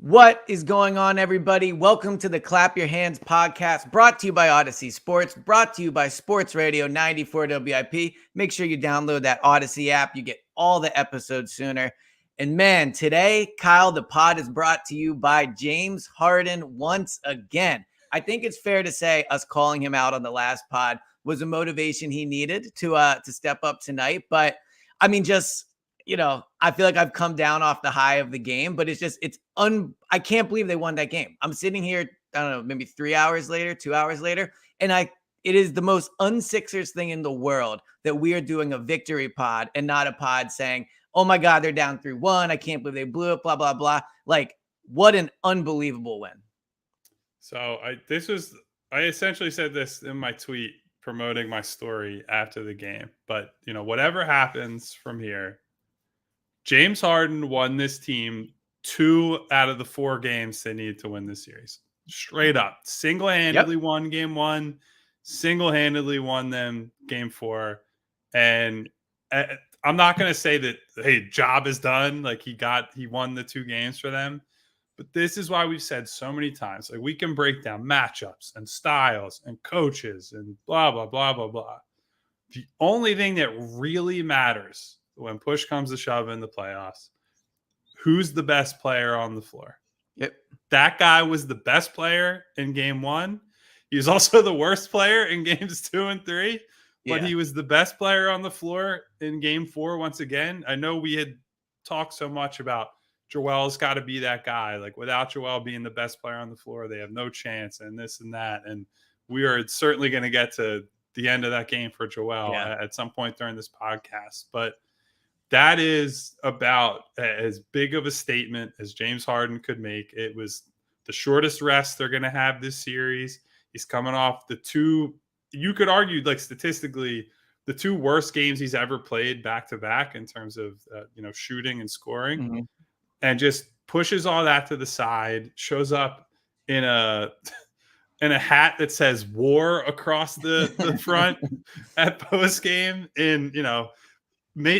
What is going on, everybody? Welcome to the Clap Your Hands podcast, brought to you by Odyssey Sports, brought to you by Sports Radio 94 WIP. Make sure you download that Odyssey app. You get all the episodes sooner. And man, today, Kyle, the pod is brought to you by James Harden once again. I think it's fair to say us calling him out on the last pod was a motivation he needed to step up tonight. But I mean, I feel like I've come down off the high of the game, but I can't believe they won that game. I'm sitting here, I don't know, maybe 3 hours later, 2 hours later, and it is the most un-Sixers thing in the world that we are doing a victory pod and not a pod saying, oh my God, they're down 3-1. I can't believe they blew it, blah, blah, blah. Like, what an unbelievable win. So I essentially said this in my tweet promoting my story after the game, but whatever happens from here, James Harden won this team 2 out of the 4 games they needed to win this series. Straight up. Single-handedly won game 1, single-handedly won them game 4. And I'm not going to say that, hey, job is done. Like he won the 2 games for them. But this is why we've said so many times, like we can break down matchups and styles and coaches and blah, blah, blah, blah, blah. The only thing that really matters when push comes to shove in the playoffs, who's the best player on the floor? Yep. That guy was the best player in game 1. He was also the worst player in games 2 and 3, but he was the best player on the floor in game 4 once again. I know we had talked so much about Joel's got to be that guy. Like without Joel being the best player on the floor, they have no chance and this and that. And we are certainly going to get to the end of that game for Joel at some point during this podcast. But that is about as big of a statement as James Harden could make. It was the shortest rest they're going to have this series. He's coming off the 2, you could argue like statistically, the 2 worst games he's ever played back to back in terms of, shooting and scoring, and just pushes all that to the side, shows up in a hat that says war across the front at post game.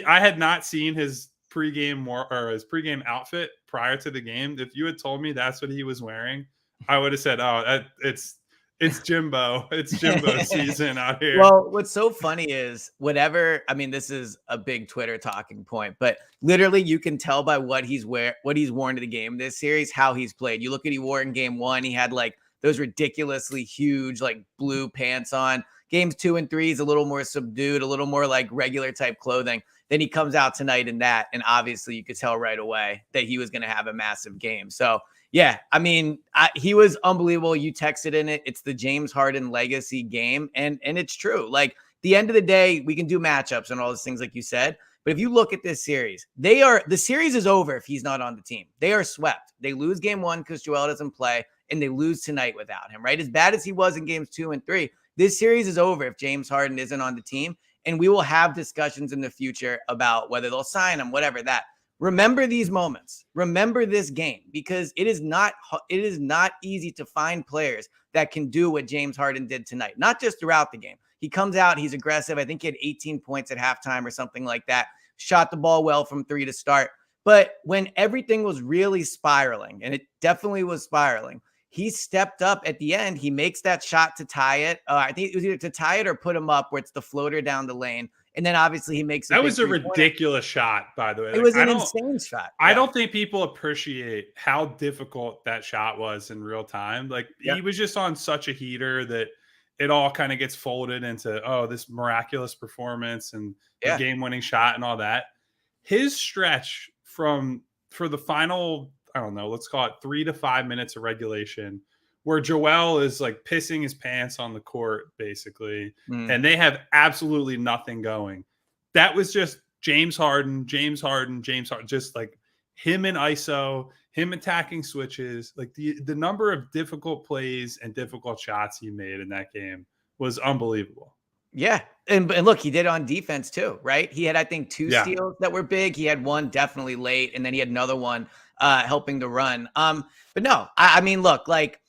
I had not seen his pregame outfit prior to the game. If you had told me that's what he was wearing, I would have said, "Oh, it's Jimbo. It's Jimbo season out here." Well, what's so funny is this is a big Twitter talking point, but literally you can tell by what he's worn to the game this series, how he's played. You look at he wore in game 1, he had like those ridiculously huge like blue pants on. Games 2 and 3 is a little more subdued, a little more like regular type clothing. Then he comes out tonight in that, and obviously you could tell right away that he was going to have a massive game. So yeah, he was unbelievable. You texted in it. It's the James Harden legacy game. And it's true. Like the end of the day, we can do matchups and all those things like you said. But if you look at this series, the series is over if he's not on the team. They are swept. They lose game 1 because Joel doesn't play, and they lose tonight without him, right? As bad as he was in games 2 and 3, this series is over if James Harden isn't on the team. And we will have discussions in the future about whether they'll sign him, whatever that. Remember these moments. Remember this game, because it is not easy to find players that can do what James Harden did tonight, not just throughout the game. He comes out, he's aggressive. I think he had 18 points at halftime or something like that. Shot the ball well from 3 to start. But when everything was really spiraling, and it definitely was spiraling, he stepped up at the end. He makes that shot to tie it. I think it was either to tie it or put him up where it's the floater down the lane. And then obviously he makes that was a ridiculous shot, by the way. It was an insane shot. I don't think people appreciate how difficult that shot was in real time. Like he was just on such a heater that it all kind of gets folded into, this miraculous performance and the game-winning shot and all that. His stretch for the final, I don't know, let's call it 3 to 5 minutes of regulation, where Joel is like pissing his pants on the court, basically, and they have absolutely nothing going. That was just James Harden, just like him in ISO, him attacking switches. Like the number of difficult plays and difficult shots he made in that game was unbelievable. Yeah. And look, he did on defense too, right? He had, I think, 2 steals that were big. He had one definitely late, and then he had another one helping to run. But no, I mean, look, like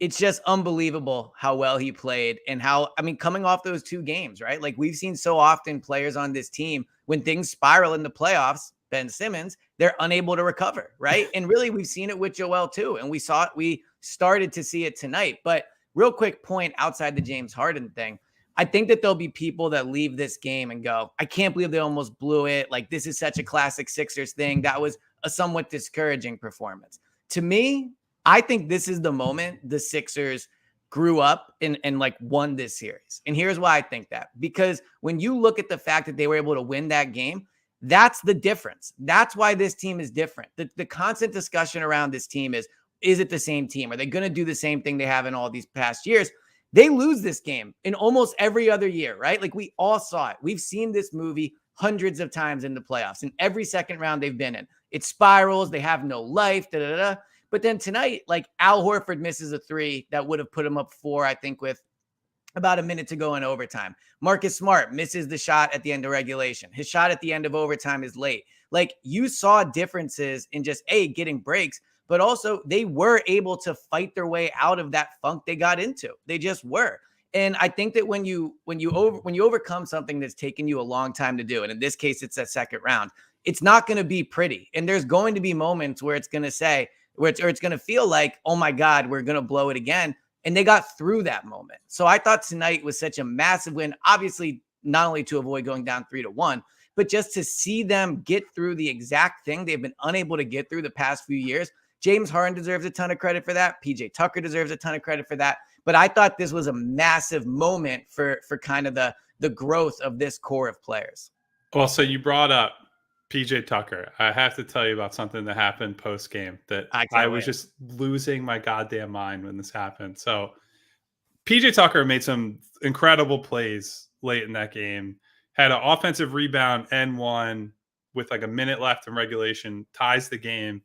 it's just unbelievable how well he played and how, coming off those 2 games, right? Like we've seen so often players on this team, when things spiral in the playoffs, Ben Simmons, they're unable to recover, right? And really, we've seen it with Joel too. And we started to see it tonight. But real quick point outside the James Harden thing, I think that there'll be people that leave this game and go, I can't believe they almost blew it. Like, this is such a classic Sixers thing. That was a somewhat discouraging performance. To me, I think this is the moment the Sixers grew up and like won this series. And here's why I think that. Because when you look at the fact that they were able to win that game, that's the difference. That's why this team is different. The constant discussion around this team is it the same team? Are they going to do the same thing they have in all these past years? They lose this game in almost every other year, right? Like, we all saw it. We've seen this movie hundreds of times in the playoffs. In every second round they've been in, it spirals. They have no life. Da, da, da. But then tonight, like, Al Horford misses a three that would have put him up 4, I think, with about a minute to go in overtime. Marcus Smart misses the shot at the end of regulation. His shot at the end of overtime is late. Like, you saw differences in just getting breaks, but also they were able to fight their way out of that funk they got into. They just were. And I think that when you overcome something that's taken you a long time to do, and in this case, it's that second round, it's not going to be pretty. And there's going to be moments where it's going to feel like, oh my God, we're going to blow it again. And they got through that moment. So I thought tonight was such a massive win, obviously, not only to avoid going down 3-1, but just to see them get through the exact thing they've been unable to get through the past few years. James Harden deserves a ton of credit for that. PJ Tucker deserves a ton of credit for that. But I thought this was a massive moment for kind of the growth of this core of players. Well, so you brought up PJ Tucker. I have to tell you about something that happened post game that I was just losing my goddamn mind when this happened. So PJ Tucker made some incredible plays late in that game, had an offensive rebound and one with like a minute left in regulation, ties the game.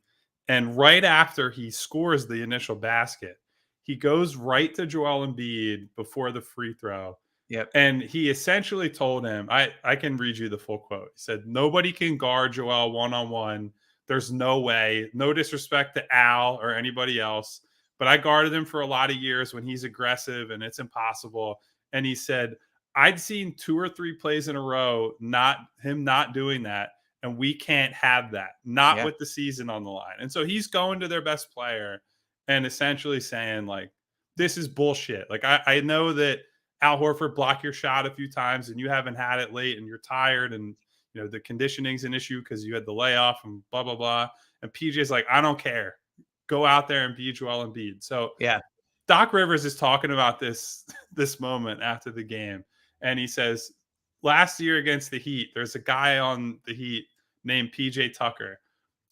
And right after he scores the initial basket, he goes right to Joel Embiid before the free throw. Yep. And he essentially told him, I can read you the full quote. He said, nobody can guard Joel one-on-one. There's no way. No disrespect to Al or anybody else, but I guarded him for a lot of years when he's aggressive and it's impossible. And he said, I'd seen 2 or 3 plays in a row, not doing that. And we can't have that, not with the season on the line. And so he's going to their best player and essentially saying, like, this is bullshit. Like, I know that Al Horford blocked your shot a few times and you haven't had it late and you're tired and, you know, the conditioning's an issue because you had the layoff and blah, blah, blah. And PJ's like, I don't care. Go out there and be Joel Embiid. So Doc Rivers is talking about this moment after the game. And he says, last year against the Heat, there's a guy on the Heat named PJ Tucker.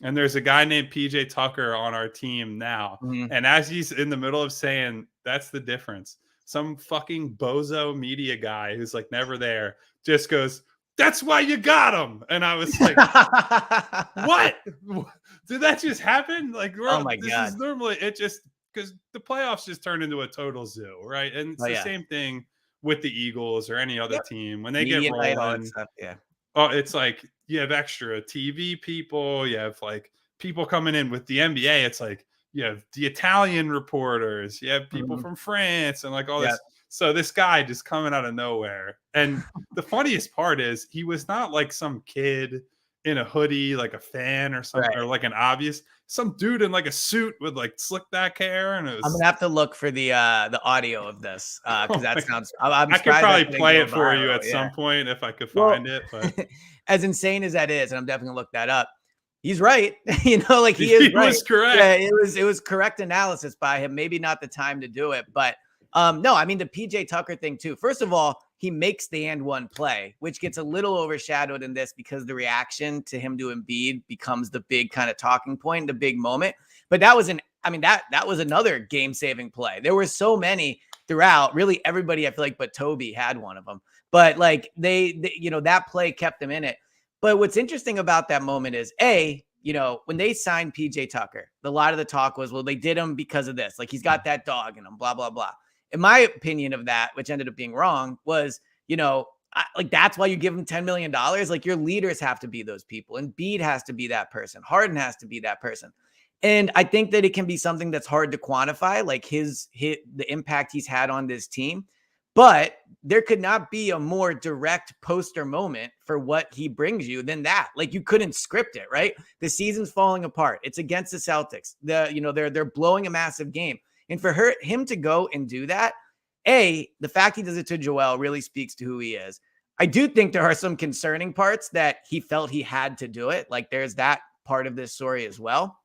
And there's a guy named PJ Tucker on our team now. Mm-hmm. And as he's in the middle of saying, that's the difference, some fucking bozo media guy who's like never there just goes, that's why you got him. And I was like, what? Did that just happen? Like, oh my God. Is normally it just because the playoffs just turn into a total zoo, right? And it's the same thing with the Eagles or any other team when they get rolling. Oh, it's like you have extra TV people, you have like people coming in with the NBA. It's like you have the Italian reporters, you have people from France, and like all this. So this guy just coming out of nowhere. And the funniest part is he was not like some kid in a hoodie, like a fan or something, or like an obvious, some dude in like a suit with like slick back hair. And it was, I'm gonna have to look for the audio of this because that sounds. I could probably play it for you at some point if I could find it. But as insane as that is, and I'm definitely gonna look that up. He's right. You know, like he is right. Was correct. Yeah, it was correct analysis by him. Maybe not the time to do it, but no, I mean the PJ Tucker thing too. First of all, he makes the and one play, which gets a little overshadowed in this because the reaction to him to Embiid becomes the big kind of talking point, the big moment. But that was that was another game-saving play. There were so many throughout. Really, everybody I feel like but Toby had one of them. But like they you know, that play kept them in it. But what's interesting about that moment is you know, when they signed PJ Tucker, a lot of the talk was, well, they did him because of this. Like he's got that dog in him, blah, blah, blah. In my opinion of that, which ended up being wrong, was, you know, like that's why you give him $10 million. Like your leaders have to be those people. And Embiid has to be that person. Harden has to be that person. And I think that it can be something that's hard to quantify, like the impact he's had on this team. But there could not be a more direct poster moment for what he brings you than that. Like, you couldn't script it, right? The season's falling apart. It's against the Celtics. They're blowing a massive game. And for him to go and do that, the fact he does it to Joel really speaks to who he is. I do think there are some concerning parts that he felt he had to do it. Like, there's that part of this story as well.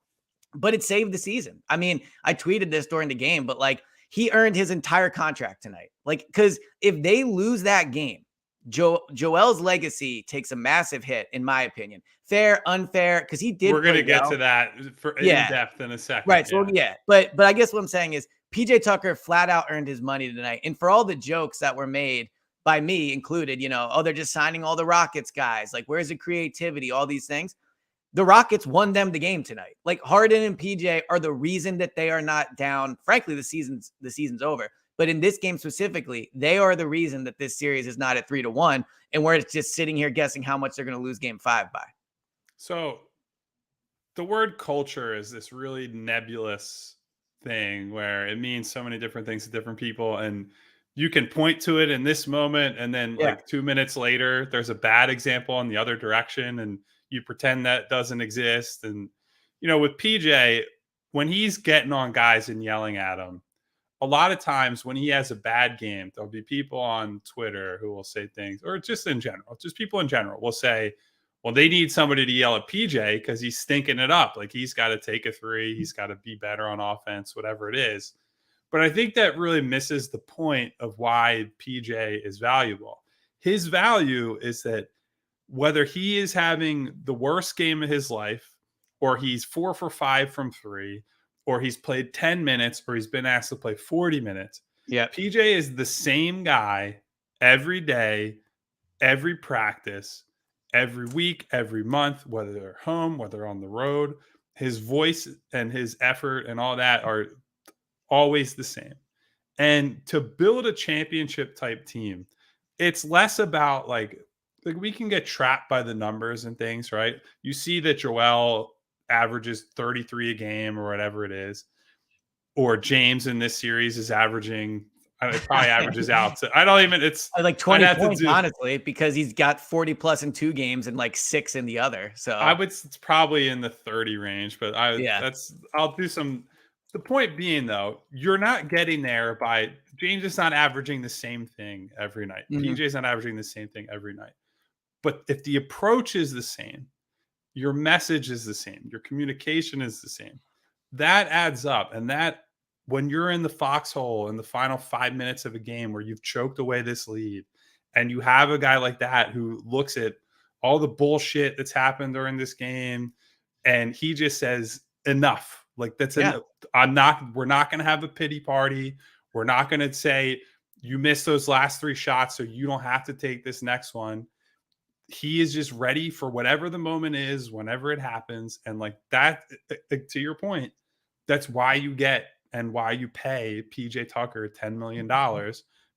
But it saved the season. I mean, I tweeted this during the game, but like, he earned his entire contract tonight. Like, because if they lose that game, Joel's legacy takes a massive hit, in my opinion. Fair, unfair, because he did. We're going to get to that in depth in a second. Right. So but I guess what I'm saying is PJ Tucker flat out earned his money tonight. And for all the jokes that were made by me included, they're just signing all the Rockets guys. Like, where's the creativity? All these things. The Rockets won them the game tonight. Like, Harden and PJ are the reason that they are not down. Frankly, the season's over. But in this game specifically, they are the reason that this series is not at 3-1, and we're just sitting here guessing how much they're going to lose game 5 by. So the word culture is this really nebulous thing where it means so many different things to different people, and you can point to it in this moment, and then like 2 minutes later, there's a bad example in the other direction, and you pretend that doesn't exist. And, with PJ, when he's getting on guys and yelling at them, a lot of times when he has a bad game, there'll be people on Twitter who will say things, or just people in general will say, well, they need somebody to yell at PJ because he's stinking it up. Like, he's got to take a three. He's got to be better on offense, whatever it is. But I think that really misses the point of why PJ is valuable. His value is that whether he is having the worst game of his life, or he's 4 for 5 from 3, or he's played 10 minutes, or he's been asked to play 40 minutes. Yeah. PJ is the same guy every day, every practice, every week, every month, whether they're home, whether they're on the road. His voice and his effort and all that are always the same. And to build a championship type team, it's less about like we can get trapped by the numbers and things, right? You see that Joel averages 33 a game or whatever it is, or James in this series is averaging, it probably averages out to, it's like 20 points, honestly, because he's got 40 plus in 2 games and like 6 in the other. So it's probably in the 30 range, but I'll do some. The point being, though, you're not getting there by James is not averaging the same thing every night. Mm-hmm. PJ's not averaging the same thing every night. But if the approach is the same, your message is the same, your communication is the same, that adds up. And that when you're in the foxhole in the final 5 minutes of a game where you've choked away this lead, and you have a guy like that who looks at all the bullshit that's happened during this game, and he just says, enough. Like, that's enough. We're not going to have a pity party. We're not going to say you missed those last 3 shots, so you don't have to take this next one. He is just ready for whatever the moment is, whenever it happens. And like that, to your point, that's why you get and why you pay PJ Tucker $10 million,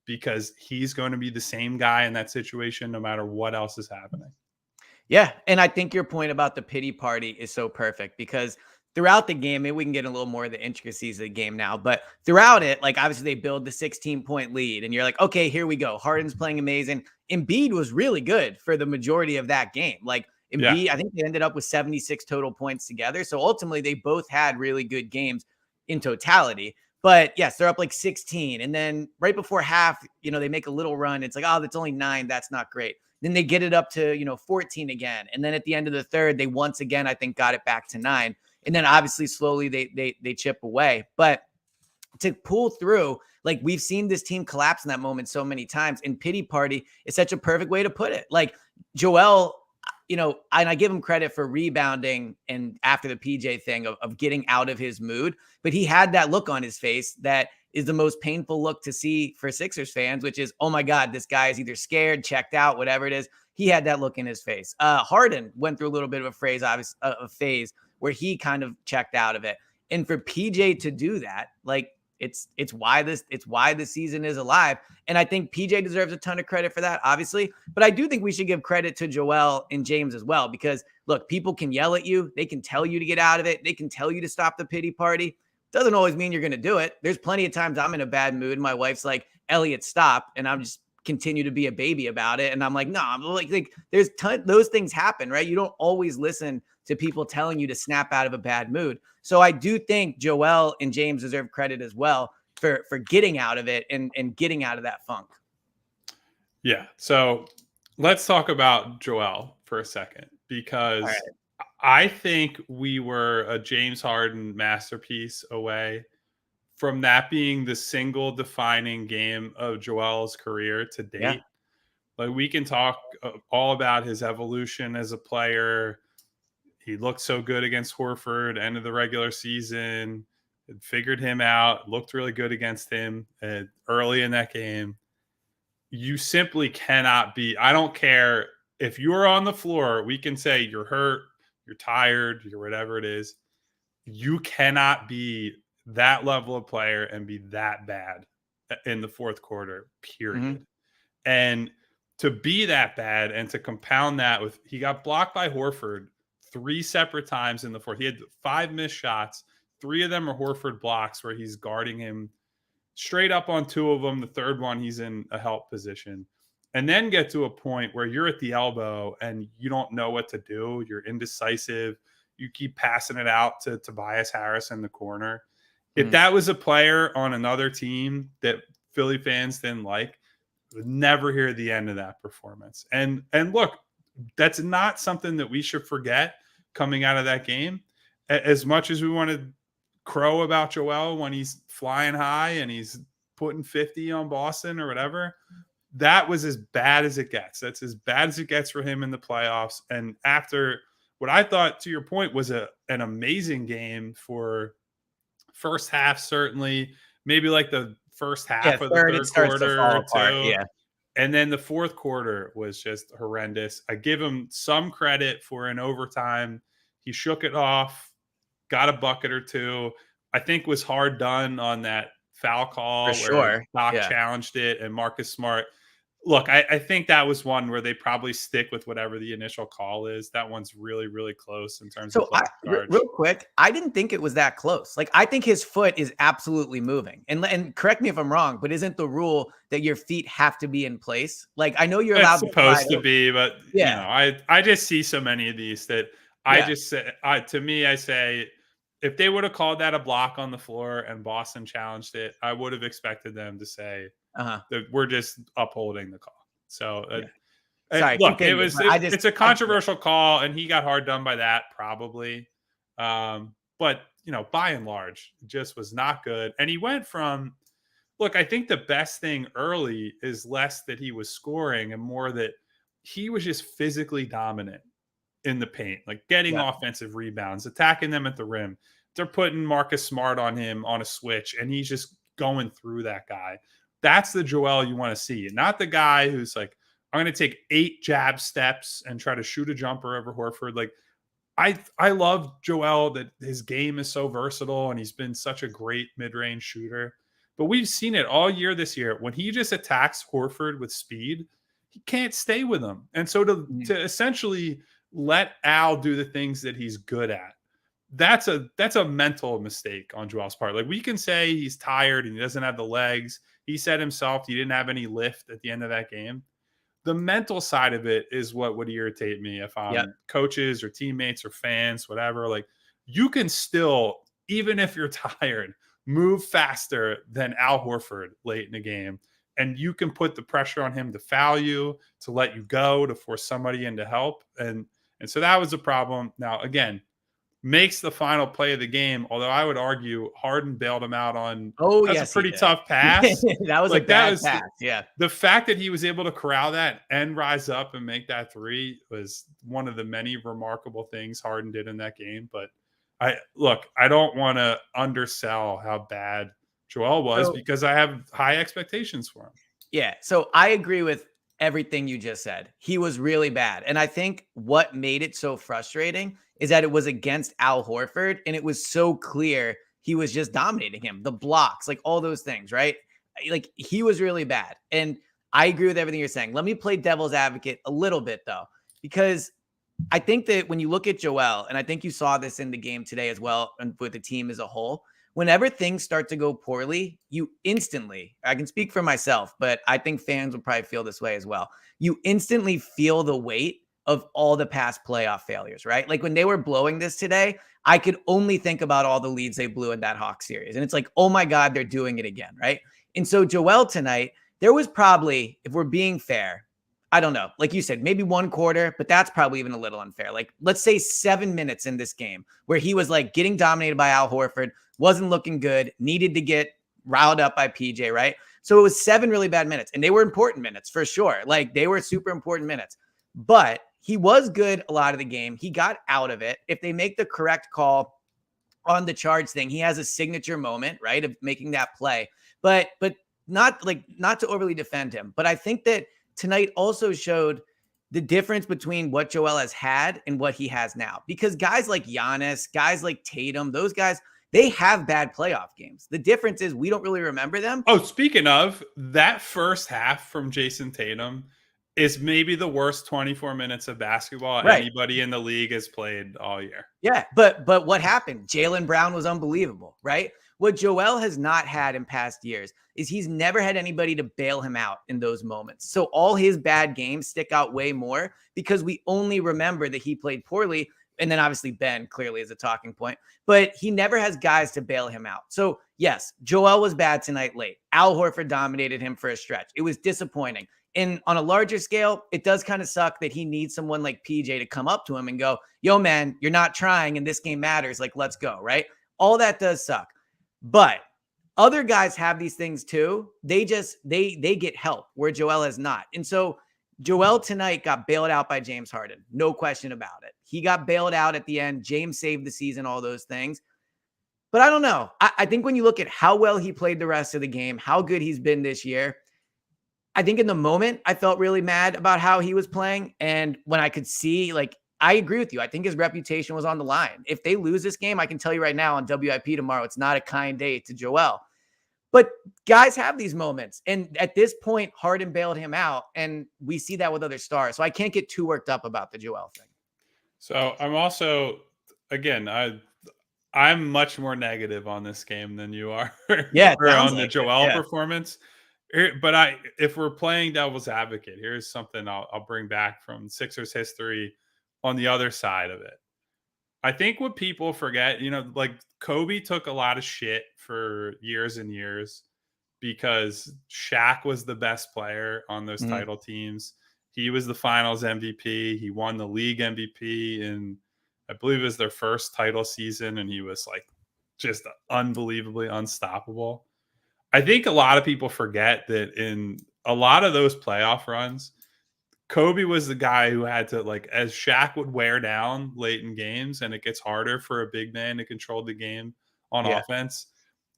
because he's going to be the same guy in that situation, no matter what else is happening. Yeah. And I think your point about the pity party is so perfect, because throughout the game, maybe we can get a little more of the intricacies of the game now, but throughout it, like, obviously they build the 16-point lead and you're like, okay, here we go. Harden's playing amazing. Embiid was really good for the majority of that game. Like, Embiid, I think they ended up with 76 total points together. So ultimately they both had really good games in totality. But yes, they're up like 16. And then right before half, they make a little run. It's like, oh, that's only 9. That's not great. Then they get it up to, 14 again. And then at the end of the third, they once again, I think, got it back to 9. And then obviously slowly they chip away. But to pull through, like, we've seen this team collapse in that moment so many times. And pity party is such a perfect way to put it. Like, Joel, and I give him credit for rebounding and after the PJ thing of getting out of his mood. But he had that look on his face that is the most painful look to see for Sixers fans, which is, oh my God, this guy is either scared, checked out, whatever it is. He had that look in his face. Harden went through a little bit of a phase where he kind of checked out of it. And for PJ to do that, like, it's why the season is alive. And I think PJ deserves a ton of credit for that, obviously. But I do think we should give credit to Joel and James as well, because look, people can yell at you. They can tell you to get out of it. They can tell you to stop the pity party. Doesn't always mean you're going to do it. There's plenty of times I'm in a bad mood. My wife's like, Elliott, stop. And I'm just continue to be a baby about it. And I'm like, no, I'm like there's those things happen, right? You don't always listen to people telling you to snap out of a bad mood. So I do think Joel and James deserve credit as well for getting out of it and getting out of that funk. Yeah. So let's talk about Joel for a second, because I think we were a James Harden masterpiece away from that being the single defining game of Joel's career to date. Yeah. Like, we can talk all about his evolution as a player. He looked so good against Horford, end of the regular season. It figured him out, looked really good against him early in that game. You simply cannot be, I don't care if you're on the floor, we can say you're hurt, you're tired, you're whatever it is. You cannot be that level of player and be that bad in the fourth quarter, period. Mm-hmm. And to be that bad and to compound that with, he got blocked by Horford 3 separate times in the fourth. He had 5 missed shots. 3 of them are Horford blocks where he's guarding him straight up on 2 of them. The third one, he's in a help position. And then get to a point where you're at the elbow and you don't know what to do. You're indecisive. You keep passing it out to Tobias Harris in the corner. If that was a player on another team that Philly fans didn't like, would never hear the end of that performance. And look, that's not something that we should forget coming out of that game. As much as we want to crow about Joel when he's flying high and he's putting 50 on Boston or whatever, that was as bad as it gets. That's as bad as it gets for him in the playoffs. And after what I thought, to your point, was an amazing game for first half, certainly, maybe like the first half of the third quarter or two. Yeah. And then the fourth quarter was just horrendous. I give him some credit for in overtime. He shook it off, got a bucket or 2. I think was hard done on that foul call where Doc challenged it and Marcus Smart. Look, I think that was one where they probably stick with whatever the initial call is. That one's really, really close in terms of real quick, I didn't think it was that close. Like, I think his foot is absolutely moving. And correct me if I'm wrong, but isn't the rule that your feet have to be in place? Like, I know you're allowed supposed to be, but you know, I just see so many of these that I just say, to me, I say, if they would have called that a block on the floor and Boston challenged it, I would have expected them to say that we're just upholding the call. So, sorry, look, it's a controversial call, and he got hard done by that, probably. But you know, by and large, it just was not good. And he went from, look, I think the best thing early is less that he was scoring and more that he was just physically dominant in the paint, like getting offensive rebounds, attacking them at the rim. They're putting Marcus Smart on him on a switch, and he's just going through that guy. That's the Joel you want to see, not the guy who's like, I'm going to take 8 jab steps and try to shoot a jumper over Horford. Like, I love Joel, that his game is so versatile and he's been such a great mid-range shooter. But we've seen it all year this year. When he just attacks Horford with speed, he can't stay with him. And so to essentially let Al do the things that he's good at, that's a mental mistake on Joel's part. Like, we can say he's tired and he doesn't have the legs. He said himself he didn't have any lift at the end of that game. The mental side of it is what would irritate me if I'm coaches or teammates or fans, whatever. Like, you can still, even if you're tired, move faster than Al Horford late in the game. And you can put the pressure on him to foul you, to let you go, to force somebody in to help. And so that was a problem. Now, again, makes the final play of the game, although I would argue Harden bailed him out on that's a pretty tough pass. That was like a bad pass. The fact that he was able to corral that and rise up and make that 3 was one of the many remarkable things Harden did in that game. But I don't want to undersell how bad Joel was, because I have high expectations for him. Yeah. So I agree with everything you just said. He was really bad. And I think what made it so frustrating is that it was against Al Horford, and it was so clear he was just dominating him, the blocks, like all those things, right? Like, he was really bad. And I agree with everything you're saying. Let me play devil's advocate a little bit, though, because I think that when you look at Joel, and I think you saw this in the game today as well, and with the team as a whole, whenever things start to go poorly, you instantly, I can speak for myself, but I think fans will probably feel this way as well. You instantly feel the weight of all the past playoff failures, right? Like when they were blowing this today, I could only think about all the leads they blew in that Hawks series. And it's like, oh my God, they're doing it again, right? And so Joel tonight, there was probably, if we're being fair, I don't know, like you said, maybe one quarter, but that's probably even a little unfair. Like, let's say 7 minutes in this game where he was like getting dominated by Al Horford, wasn't looking good, needed to get riled up by PJ, right? So it was 7 really bad minutes, and they were important minutes for sure. Like, they were super important minutes, but he was good a lot of the game. He got out of it. If they make the correct call on the charge thing, he has a signature moment, right, of making that play. But not to overly defend him, but I think that tonight also showed the difference between what Joel has had and what he has now. Because guys like Giannis, guys like Tatum, those guys, they have bad playoff games. The difference is we don't really remember them. Oh, speaking of, that first half from Jason Tatum is maybe the worst 24 minutes of basketball anybody in the league has played all year. Yeah, but what happened? Jaylen Brown was unbelievable, right? What Joel has not had in past years is he's never had anybody to bail him out in those moments. So all his bad games stick out way more because we only remember that he played poorly. And then obviously Ben clearly is a talking point, but he never has guys to bail him out. So yes, Joel was bad tonight late. Al Horford dominated him for a stretch. It was disappointing. And on a larger scale, it does kind of suck that he needs someone like PJ to come up to him and go, yo, man, you're not trying and this game matters. Like, let's go, right? All that does suck. But other guys have these things too. They get help where Joel has not. And so Joel tonight got bailed out by James Harden. No question about it. He got bailed out at the end. James saved the season, all those things. But I don't know. I think when you look at how well he played the rest of the game, how good he's been this year, I think in the moment, I felt really mad about how he was playing. And when I could see, like, I agree with you. I think his reputation was on the line. If they lose this game, I can tell you right now on WIP tomorrow, it's not a kind day to Joel. But guys have these moments. And at this point, Harden bailed him out. And we see that with other stars. So I can't get too worked up about the Joel thing. So I'm also, again, I'm much more negative on this game than you are. Yeah, or on the Joel performance. But if we're playing devil's advocate, here's something I'll bring back from Sixers history on the other side of it. I think what people forget, like Kobe took a lot of shit for years and years because Shaq was the best player on those title teams. He was the finals MVP. He won the league MVP in, I believe it was their first title season. And he was like just unbelievably unstoppable. I think a lot of people forget that in a lot of those playoff runs, Kobe was the guy who had to, like, as Shaq would wear down late in games and it gets harder for a big man to control the game on offense,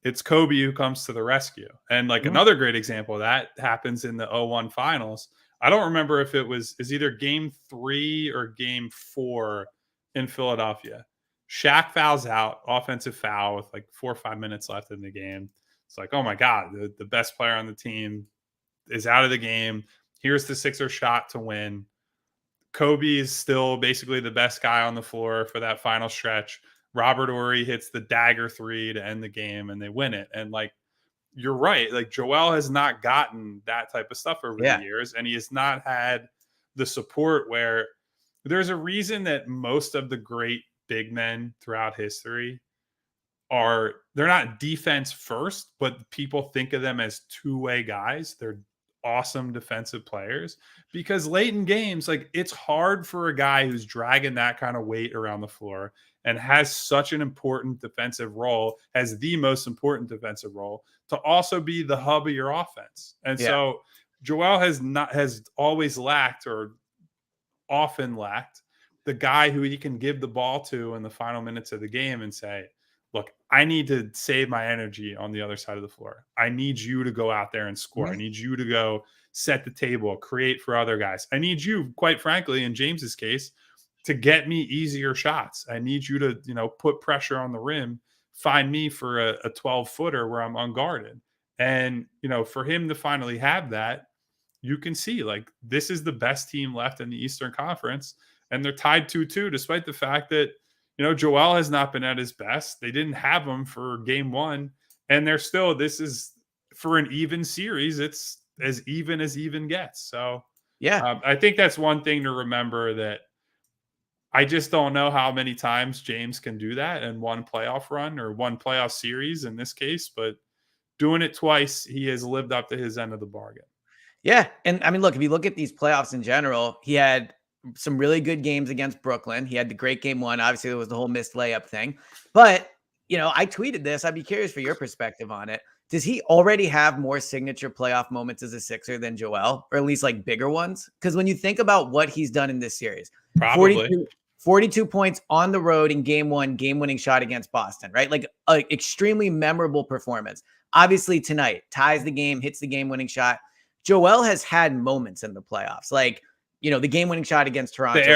it's Kobe who comes to the rescue. And like another great example of that happens in the 0-1 finals. I don't remember if is either game 3 or game 4 in Philadelphia. Shaq fouls out, offensive foul with like 4 or 5 minutes left in the game. It's like, oh my God, the best player on the team is out of the game. Here's the Sixers shot to win. Kobe is still basically the best guy on the floor for that final stretch. Robert Horry hits the dagger 3 to end the game and they win it. And like, you're right. Like Joel has not gotten that type of stuff over the years. And he has not had the support where there's a reason that most of the great big men throughout history they're not defense first, but people think of them as two-way guys. They're awesome defensive players because late in games, like it's hard for a guy who's dragging that kind of weight around the floor and has such an important defensive role, has the most important defensive role, to also be the hub of your offense. And so Joel has always lacked or often lacked the guy who he can give the ball to in the final minutes of the game and say, look, I need to save my energy on the other side of the floor. I need you to go out there and score. I need you to go set the table, create for other guys. I need you, quite frankly, in James's case, to get me easier shots. I need you to, put pressure on the rim, find me for a 12-footer where I'm unguarded. And, for him to finally have that, you can see like this is the best team left in the Eastern Conference. And they're tied 2-2, despite the fact that, Joel has not been at his best. They didn't have him for game one, and this is for an even series. It's as even gets. So Yeah. I think that's one thing to remember, that I just don't know how many times James can do that in one playoff run or one playoff series in this case, but doing it twice, he has lived up to his end of the bargain. Yeah. And I mean, look, if you look at these playoffs in general, he had some really good games against Brooklyn. He had the great game one. Obviously, there was the whole missed layup thing. But, I tweeted this. I'd be curious for your perspective on it. Does he already have more signature playoff moments as a Sixer than Joel, or at least like bigger ones? Because when you think about what he's done in this series, Probably. 42 points on the road in game one, game winning shot against Boston, right? Like an extremely memorable performance. Obviously, tonight ties the game, hits the game winning shot. Joel has had moments in the playoffs, like, the game winning shot against Toronto. The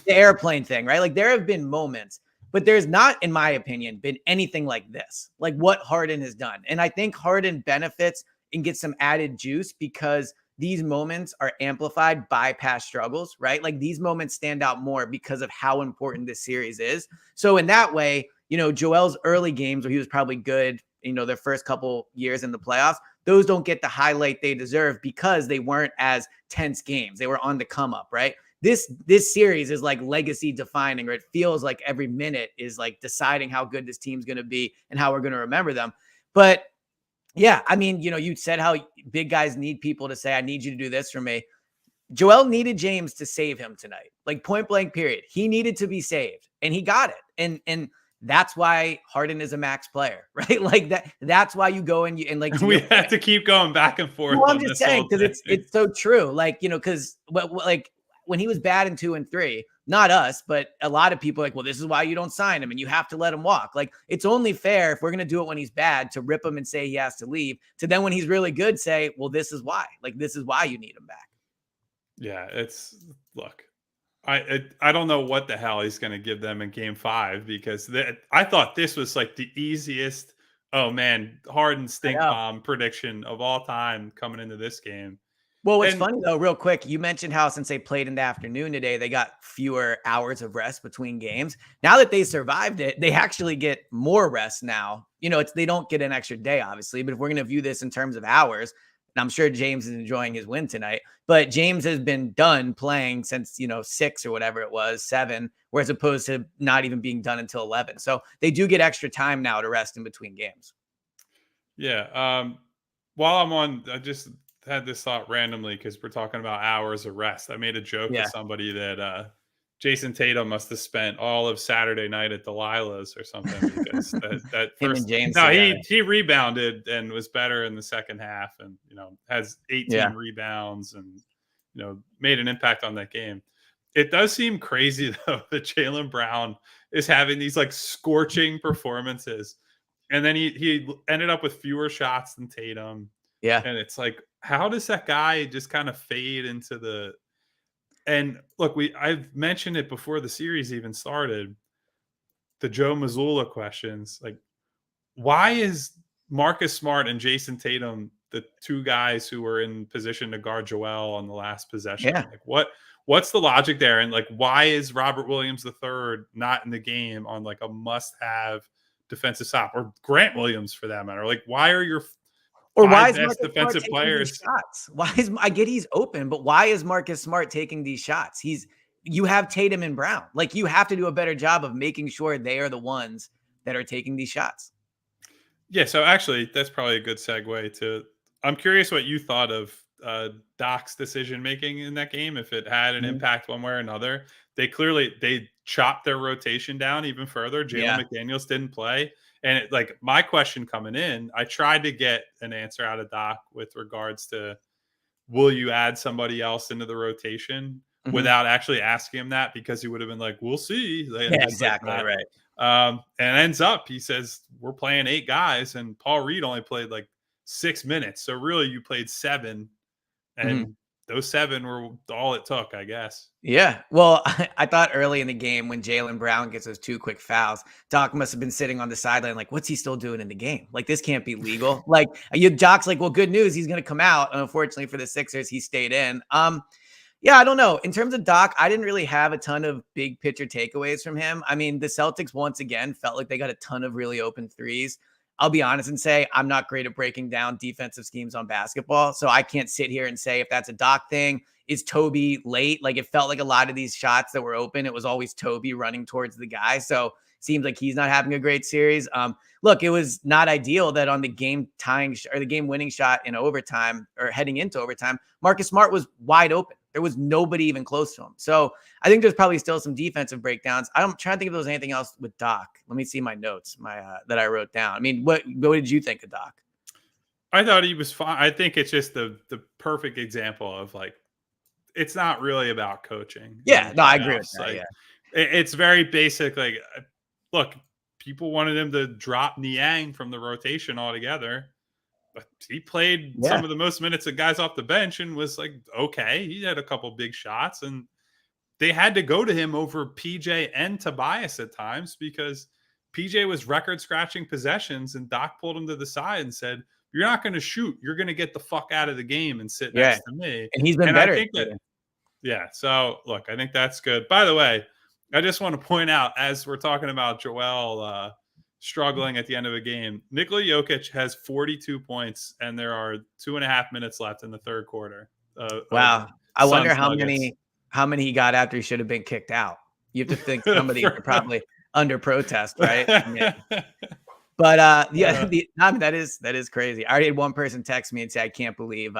airplane thing, right? Like there have been moments, but there's not, in my opinion, been anything like this, like what Harden has done. And I think Harden benefits and gets some added juice because these moments are amplified by past struggles, right? Like these moments stand out more because of how important this series is. So in that way, Joel's early games where he was probably good, their first couple years in the playoffs, those don't get the highlight they deserve because they weren't as tense games. They were on the come up, right? This series is like legacy defining, or it feels like every minute is like deciding how good this team's going to be and how we're going to remember them. But yeah, I mean, you said how big guys need people to say, I need you to do this for me. Joel needed James to save him tonight, like point blank period. He needed to be saved and he got it. And that's why Harden is a max player, right? Like that's why you go and like, we have to keep going back and forth. Well, I'm just saying, because it's so true. Like, because like when he was bad in 2 and 3, not us, but a lot of people are like, well, this is why you don't sign him and you have to let him walk. Like, it's only fair if we're going to do it when he's bad to rip him and say he has to leave, to then when he's really good, say, well, this is why. Like, this is why you need him back. Yeah, look, I don't know what the hell he's going to give them in game 5, because I thought this was like the easiest, oh man, Harden stink bomb prediction of all time coming into this game. Well, what's funny though, real quick, you mentioned how since they played in the afternoon today, they got fewer hours of rest between games. Now that they survived it, they actually get more rest now. They don't get an extra day, obviously, but if we're going to view this in terms of hours, and I'm sure James is enjoying his win tonight, but James has been done playing since, 6 or whatever it was, 7, whereas opposed to not even being done until 11. So they do get extra time now to rest in between games. Yeah. While I'm on, I just had this thought randomly because we're talking about hours of rest. I made a joke with somebody that Jason Tatum must have spent all of Saturday night at Delilah's or something, because that first he rebounded and was better in the second half, and has 18 rebounds and made an impact on that game. It does seem crazy though that Jaylen Brown is having these like scorching performances, and then he ended up with fewer shots than Tatum. Yeah. And it's like, how does that guy just kind of fade into the... And look, I've mentioned it before the series even started, the Joe Mazzulla questions. Like, why is Marcus Smart and Jason Tatum the two guys who were in position to guard Joel on the last possession? Yeah. Like, what's the logic there? And like, why is Robert Williams III not in the game on like a must-have defensive stop, or Grant Williams for that matter? Like, why are your why is Marcus defensive Smart players shots? I get he's open, but why is Marcus Smart taking these shots? You have Tatum and Brown. Like, you have to do a better job of making sure they are the ones that are taking these shots. Yeah, so actually that's probably a good segue to, I'm curious what you thought of Doc's decision making in that game, if it had an impact one way or another. They chopped their rotation down even further. Jalen McDaniels didn't play. And my question coming in, I tried to get an answer out of Doc with regards to, will you add somebody else into the rotation, without actually asking him that, because he would have been like, we'll see. Exactly. Right. And ends up, he says, we're playing 8 guys, and Paul Reed only played like 6 minutes. So really you played 7, and those 7 were all it took, I guess. Yeah. Well, I thought early in the game when Jaylen Brown gets those 2 quick fouls, Doc must have been sitting on the sideline like, what's he still doing in the game? Like, this can't be legal. Doc's like, well, good news, he's going to come out. And unfortunately for the Sixers, he stayed in. Yeah, I don't know. In terms of Doc, I didn't really have a ton of big picture takeaways from him. I mean, the Celtics once again felt like they got a ton of really open threes. I'll be honest and say I'm not great at breaking down defensive schemes on basketball, so I can't sit here and say if that's a Doc thing. Is Toby late? Like it felt like a lot of these shots that were open, it was always Toby running towards the guy. So seems like he's not having a great series. Look, it was not ideal that on the game tying or the game winning shot in overtime or heading into overtime, Marcus Smart was wide open. There was nobody even close to him. So I think there's probably still some defensive breakdowns. I'm trying to think if there was anything else with Doc. Let me see my notes, that I wrote down. I mean, what did you think of Doc? I thought he was fine. I think it's just the perfect example of like, it's not really about coaching in Yeah, the no, I agree with playoffs. that. Like Yeah, it's very basic. Like, look, people wanted him to drop Niang from the rotation altogether, but he played yeah, some of the most minutes of guys off the bench and was like, okay, he had a couple big shots, and they had to go to him over PJ and Tobias at times because PJ was record scratching possessions, and Doc pulled him to the side and said, "You're not going to shoot. You're going to get the fuck out of the game and sit yeah. next to me." And he's been And I better. think that, yeah. So look, I think that's good. By the way, I just want to point out as we're talking about Joel struggling at the end of a game, Nikola Jokic has 42 points, and there are 2.5 minutes left in the third quarter of Wow. I wonder Suns Nuggets. how many he got after he should have been kicked out. You have to think some of these are probably under protest, right? I mean, but yeah, I mean, that is crazy. I already had one person text me and say, I can't believe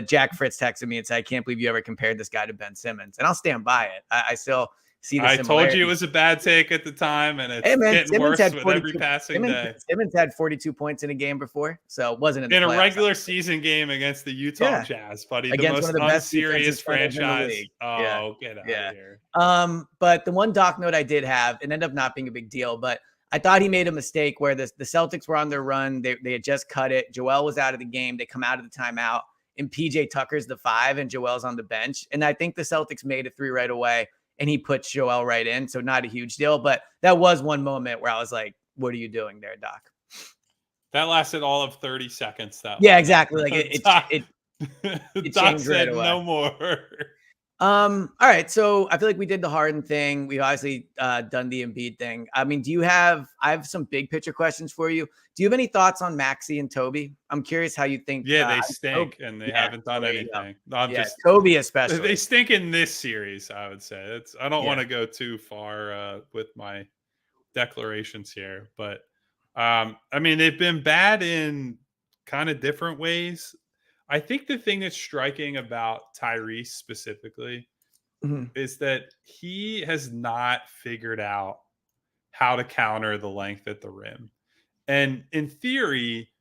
Jack Fritz texted me and said, I can't believe you ever compared this guy to Ben Simmons. And I'll stand by it. I still see the I told you it similarities. was a bad take at the time, and Hey it's man, getting worse with every passing Simmons, day. Simmons had 42 points in a game before, so it wasn't in the In a playoffs. regular season game against the Utah Yeah. Jazz, buddy, the Against one most of the best defensive unserious centers in the franchise. league. Yeah. Oh, get out of Yeah. here. But the one Doc note I did have, it ended up not being a big deal, but I thought he made a mistake where the Celtics were on their run. They had just cut it. Joel was out of the game. They come out of the timeout, and PJ Tucker's the 5, and Joel's on the bench. And I think the Celtics made a 3 right away, and he puts Joel right in. So not a huge deal, but that was one moment where I was like, what are you doing there, Doc? That lasted all of 30 seconds. That Yeah, line. exactly. Like Doc, it Doc changed right said away. no more. All right. So I feel like we did the Harden thing. We've obviously done the Embiid thing. I mean, I have some big picture questions for you. Do you have any thoughts on Maxey and Toby? I'm curious how you think. Yeah, they stink, and they Yeah, haven't done there you go. anything. No, I'm Yeah, just Toby they especially. stink in this series. I would say I don't Yeah. want to go too far with my declarations here, but I mean they've been bad in kind of different ways. I think the thing that's striking about Tyrese specifically Mhm. is that he has not figured out how to counter the length at the rim. And in theory,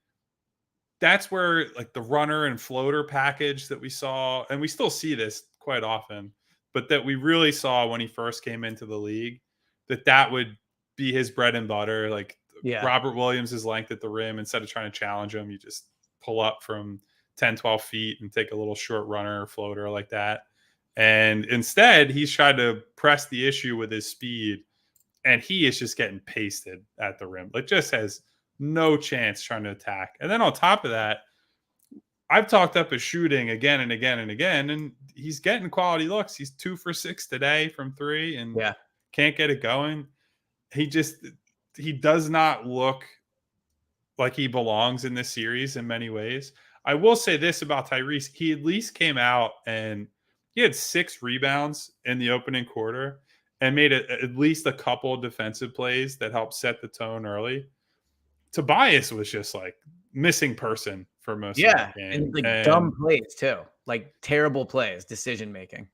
that's where like the runner and floater package that we saw, and we still see this quite often, but that we really saw when he first came into the league, that would be his bread and butter. Like Yeah. Robert Williams' length at the rim, instead of trying to challenge him, you just pull up from 10, 12 feet and take a little short runner or floater like that. And instead, he's tried to press the issue with his speed, and he is just getting pasted at the rim. Like, just has no chance trying to attack. And then on top of that, I've talked up his shooting again and again and again, and he's getting quality looks. He's 2 for 6 today from 3 and Yeah. can't get it going. He does not look like he belongs in this series in many ways. I will say this about Tyrese. He at least came out and he had 6 rebounds in the opening quarter and made at least a couple of defensive plays that helped set the tone early. Tobias was just like missing person for most of Yeah. that game. And like dumb And plays too. Like terrible plays, decision making.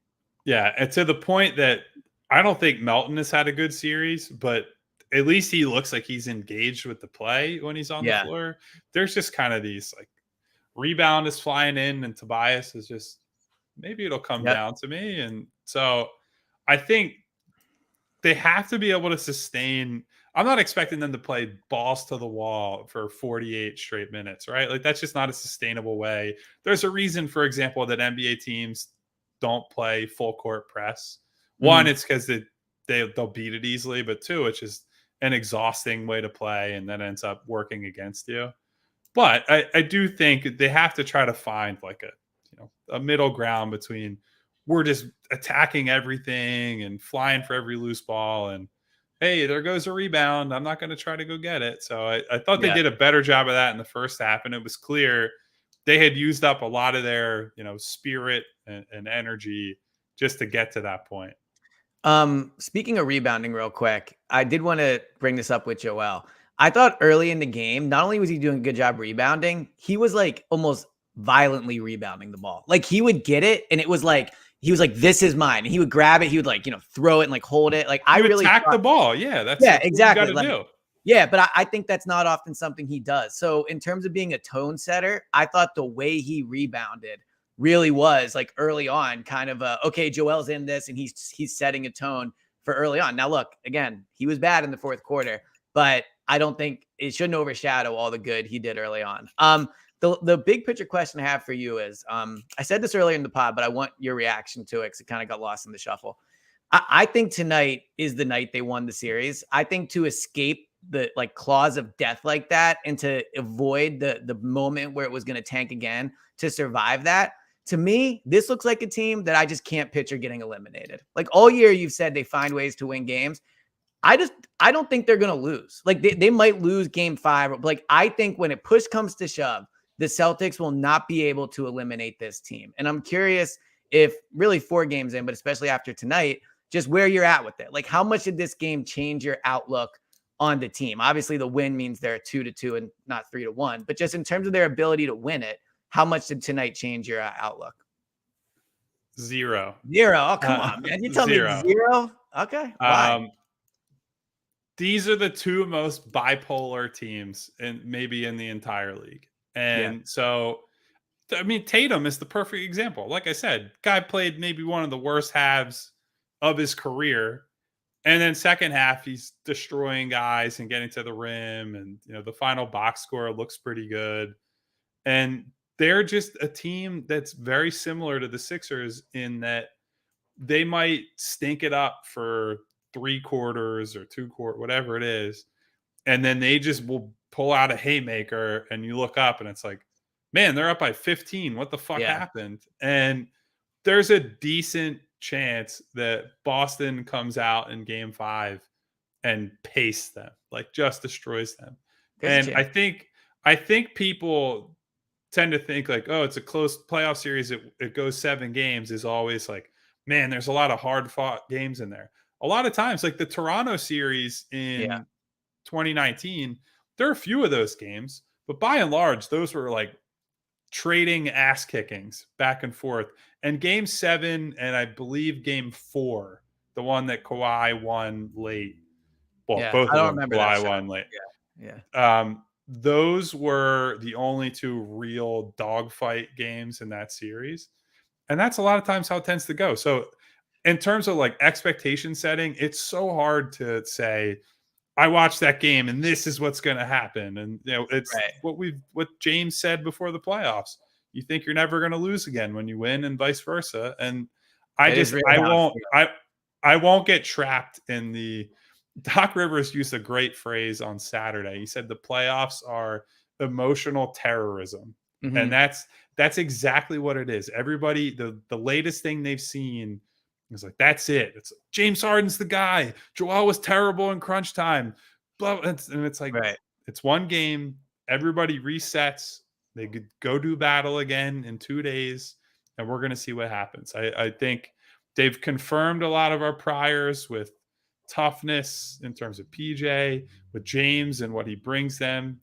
yeah, and to the point that I don't think Melton has had a good series, but at least he looks like he's engaged with the play when he's on the Yeah. floor. There's just kind of these like rebound is flying in, and Tobias is just maybe it'll come Yep. down to me. And so I think they have to be able to sustain. I'm not expecting them to play balls to the wall for 48 straight minutes, right? Like that's just not a sustainable way. There's a reason, for example, that NBA teams don't play full court press. One, Mhm. it's because they'll beat it easily, but two, it's just an exhausting way to play, and then ends up working against you. But I do think they have to try to find like a middle ground between we're just attacking everything and flying for every loose ball. And hey, there goes a rebound. I'm not going to try to go get it. So I thought they Yeah. did a better job of that in the first half. And it was clear they had used up a lot of their, spirit and energy just to get to that point. Speaking of rebounding real quick, I did want to bring this up with Joel. I thought early in the game, not only was he doing a good job rebounding, he was like almost violently rebounding the ball. Like he would get it and it was like, he was like, this is mine. And he would grab it. He would like, throw it and like hold it. Like I really attack thought, the ball. Yeah. That's exactly. what you got to do. Yeah, but I think that's not often something he does. So in terms of being a tone setter, I thought the way he rebounded really was like early on kind of okay, Joel's in this and he's setting a tone for early on. Now look, again, he was bad in the fourth quarter, but I don't think it shouldn't overshadow all the good he did early on. The big picture question I have for you is I said this earlier in the pod, but I want your reaction to it because it kind of got lost in the shuffle. I think tonight is the night they won the series. I think to escape the like claws of death like that and to avoid the moment where it was going to tank again, to survive that, to me, this looks like a team that I just can't picture getting eliminated. Like all year you've said they find ways to win games. I don't think they're going to lose. Like they might lose game 5. But like I think when it push comes to shove, the Celtics will not be able to eliminate this team. And I'm curious if really 4 games in, but especially after tonight, just where you're at with it. Like how much did this game change your outlook on the team? Obviously the win means they're 2-2 and not 3-1, but just in terms of their ability to win it, how much did tonight change your outlook? 0. Oh, come on, man. You tell me 0? Okay. Why? These are the 2 most bipolar teams maybe in the entire league. And so, I mean, Tatum is the perfect example. Like I said, guy played maybe one of the worst halves of his career. And then second half, he's destroying guys and getting to the rim. And, the final box score looks pretty good. And they're just a team that's very similar to the Sixers in that they might stink it up for 3 quarters or 2 quarters, whatever it is. And then they just will pull out a haymaker and you look up and it's like, man, they're up by 15. What the fuck happened? And there's a decent chance that Boston comes out in game 5 and pastes them, like just destroys them. And I think people tend to think like, oh, it's a close playoff series. It goes 7 games is always like, man, there's a lot of hard fought games in there. A lot of times, like the Toronto series in 2019, there are a few of those games, but by and large, those were like trading ass kickings back and forth. And game 7, and I believe game 4, the one that Kawhi won late. Well, both of them Kawhi won late. Those were the only 2 real dogfight games in that series. And that's a lot of times how it tends to go. So in terms of like expectation setting, it's so hard to say, I watched that game and this is what's going to happen. And it's what James said before the playoffs. You think you're never going to lose again when you win and vice versa. And I won't get trapped in the Doc Rivers used a great phrase on Saturday. He said the playoffs are emotional terrorism. Mm-hmm. And that's exactly what it is. Everybody, the latest thing they've seen is like, that's it. It's James Harden's the guy. Joel was terrible in crunch time. And it's like, it's one game. Everybody resets. They could go do battle again in 2 days. And we're going to see what happens. I think they've confirmed a lot of our priors with toughness in terms of PJ, with James and what he brings them.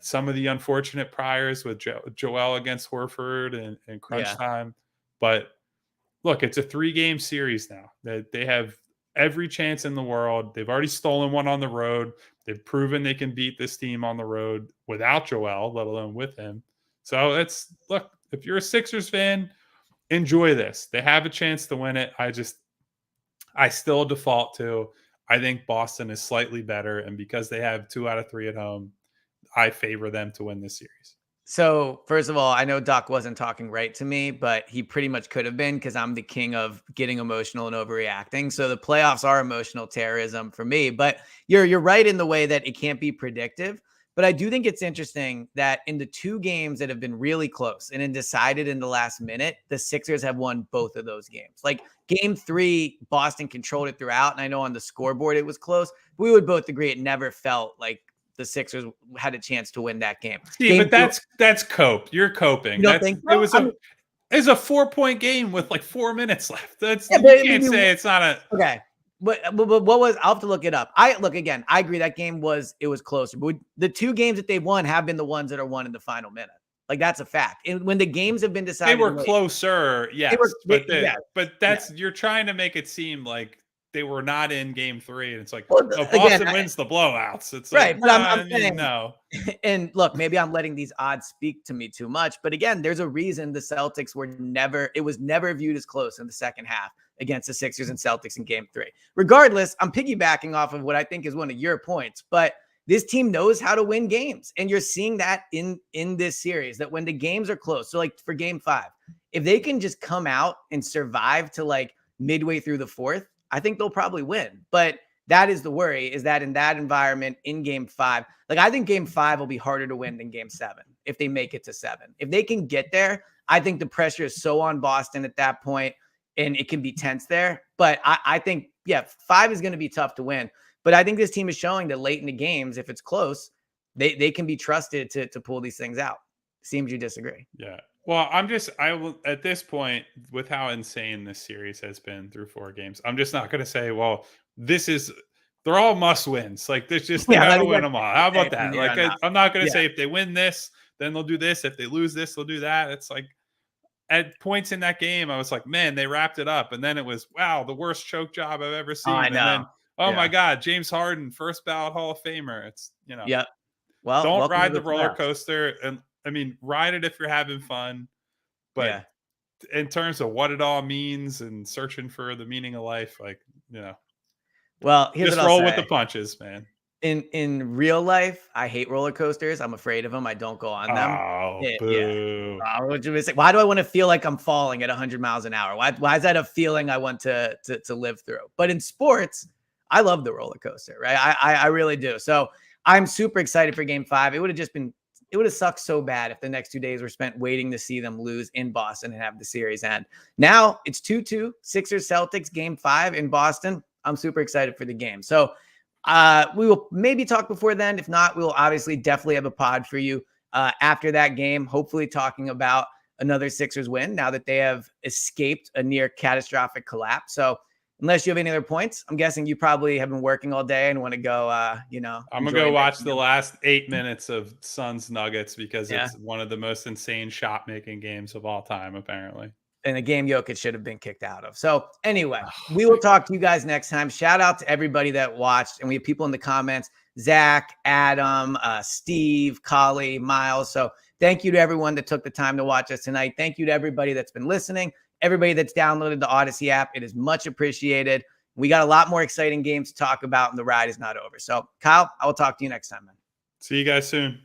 Some of the unfortunate priors with Joel against Horford and crunch time. But look, it's a 3-game series now. They have every chance in the world. They've already stolen one on the road. They've proven they can beat this team on the road without Joel, let alone with him. So look, if you're a Sixers fan, enjoy this. They have a chance to win it. I still default to, I think Boston is slightly better. And because they have 2 out of 3 at home, I favor them to win this series. So first of all, I know Doc wasn't talking right to me, but he pretty much could have been because I'm the king of getting emotional and overreacting. So the playoffs are emotional terrorism for me, but you're right in the way that it can't be predictive. But I do think it's interesting that in the 2 games that have been really close and then decided in the last minute, the Sixers have won both of those games. Like game 3, Boston controlled it throughout. And I know on the scoreboard it was close. We would both agree it never felt like the Sixers had a chance to win that game. See, Game but that's cope. You're coping. You don't think so? It was a 4-point game with like 4 minutes left. That's Yeah, you can't say it's not a okay. But what was, I'll have to look it up. I agree that game was closer. But the 2 games that they've won have been the ones that are won in the final minute. Like that's a fact. And when the games have been decided, they were closer, yes. But that's you're trying to make it seem like they were not in game 3, and it's like, Boston wins the blowouts. It's right, like, but I'm saying no. And look, maybe I'm letting these odds speak to me too much, but again, there's a reason the Celtics was never viewed as close in the second half against the Sixers and Celtics in game 3. Regardless, I'm piggybacking off of what I think is one of your points, but this team knows how to win games. And you're seeing that in this series, that when the games are close, so like for game 5, if they can just come out and survive to like midway through the 4th, I think they'll probably win. But that is the worry, is that in that environment in game 5, like I think game 5 will be harder to win than game 7 if they make it to 7. If they can get there, I think the pressure is so on Boston at that point and it can be tense there. But I think, 5 is going to be tough to win. But I think this team is showing that late in the games, if it's close, they can be trusted to pull these things out. Seems you disagree. Yeah. Well, I will at this point, with how insane this series has been through 4 games, I'm just not going to say, well, they're all must wins. Like there's just, they got to win them all. How about that? Like, I'm not going to say if they win this, then they'll do this. If they lose this, they'll do that. It's like at points in that game, I was like, man, they wrapped it up. And then it was, wow, the worst choke job I've ever seen. I know. And then, my God, James Harden, first ballot Hall of Famer. It's, Yep. Well, don't ride the roller coaster. And I mean, ride it if you're having fun. But in terms of what it all means and searching for the meaning of life, like, well, just roll with the punches, man. In real life, I hate roller coasters. I'm afraid of them. I don't go on them. Oh, boo. Why do I want to feel like I'm falling at 100 miles an hour? Why is that a feeling I want to live through? But in sports, I love the roller coaster, right? I really do. So I'm super excited for game 5. It would have sucked so bad if the next 2 days were spent waiting to see them lose in Boston and have the series end. Now it's 2-2, Sixers Celtics game 5 in Boston. I'm super excited for the game. So we will maybe talk before then. If not, we will obviously definitely have a pod for you after that game, hopefully talking about another Sixers win now that they have escaped a near catastrophic collapse. So unless you have any other points, I'm guessing you probably have been working all day and want to go, I'm going to go watch the last 8 minutes of Suns Nuggets because it's one of the most insane shot making games of all time, apparently. And a game Jokic should have been kicked out of. So anyway, we will talk to you guys next time. Shout out to everybody that watched. And we have people in the comments, Zach, Adam, Steve, Collie, Miles. So thank you to everyone that took the time to watch us tonight. Thank you to everybody that's been listening, everybody that's downloaded the Odyssey app. It is much appreciated. We got a lot more exciting games to talk about and the ride is not over. So Kyle, I will talk to you next time, man. See you guys soon.